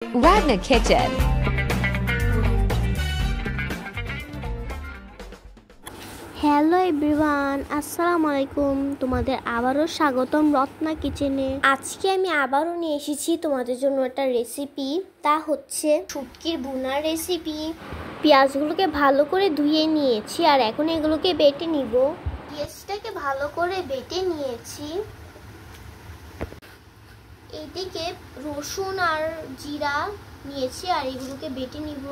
Ragna Kitchen. Hello everyone, আসসালামু আলাইকুম। তোমাদের আবারও স্বাগতম রত্না কিচেনে। আজকে আমি আবারও নিয়ে এসেছি তোমাদের জন্য একটা রেসিপি, তা হচ্ছে শুটকির ভুনার রেসিপি। পেঁয়াজগুলোকে ভালো করে ধুয়ে নিয়েছি আর এখন এগুলোকে বেটে নিব। পেঁয়াজটাকে ভালো করে বেটে নিয়েছি। এইদিকে রসুন আর জিরা নিয়েছি আর এগুলোকে বেটে নিব।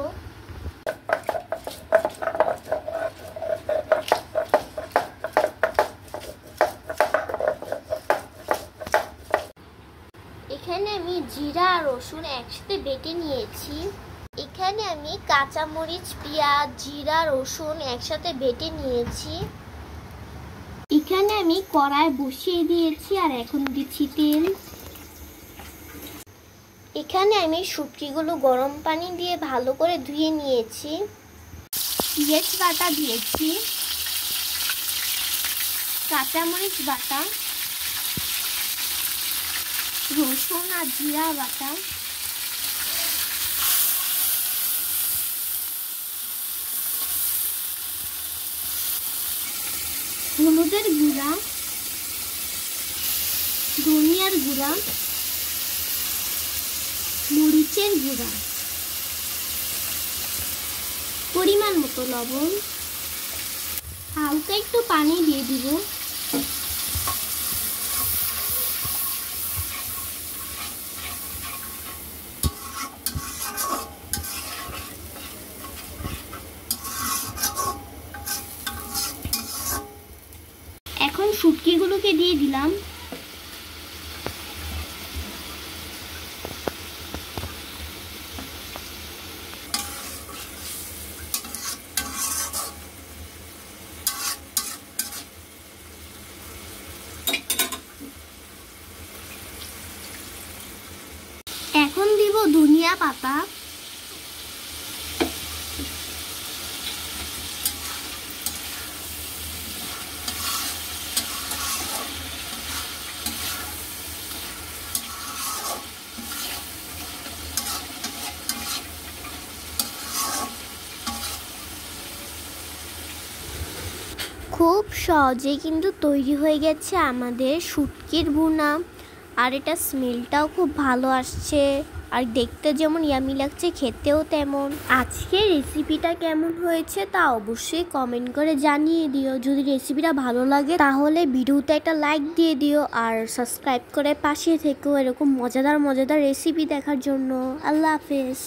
এখানে আমি জিরা আর রসুন একসাথে বেটে নিয়েছি। এখানে আমি কাঁচামরিচ, পেঁয়াজ, জিরা, রসুন একসাথে বেটে নিয়েছি। এখানে আমি কড়াই বসিয়ে দিয়েছি আর এখন দিচ্ছি তেল। এখানে আমি শুটকিগুলো গরম পানি দিয়ে ভালো করে ধুয়ে নিয়েছি। পেঁয়াজ বাটা দিয়েছি, কাঁচামরিচ বাটা, রসুন আর জিরা বাটা, হলুদের গুঁড়া, ধনিয়ার গুঁড়া, মরিচের গুঁড়া, পরিমাণ মতো লবণ, হালকা একটু পানি দিয়ে দিব। এখন শুটকিগুলোকে দিয়ে দিলাম। এখন দিব ধনিয়া পাতা, খুব সহজে কিন্তু তৈরি হয়ে গেছে আমাদের শুটকির ভুনা। আর এটা স্মেলটাও খুব ভালো আসছে আর দেখতে যেমন ইয়ামি লাগছে, খেতেও তেমন। আজকে রেসিপিটা কেমন হয়েছে তা অবশ্যই কমেন্ট করে জানিয়ে দিও। যদি রেসিপিটা ভালো লাগে তাহলে ভিডিওতে একটা লাইক দিয়ে দিও আর সাবস্ক্রাইব করে পাশে থেকেও এরকম মজাদার রেসিপি দেখার জন্য। আল্লাহ হাফেজ।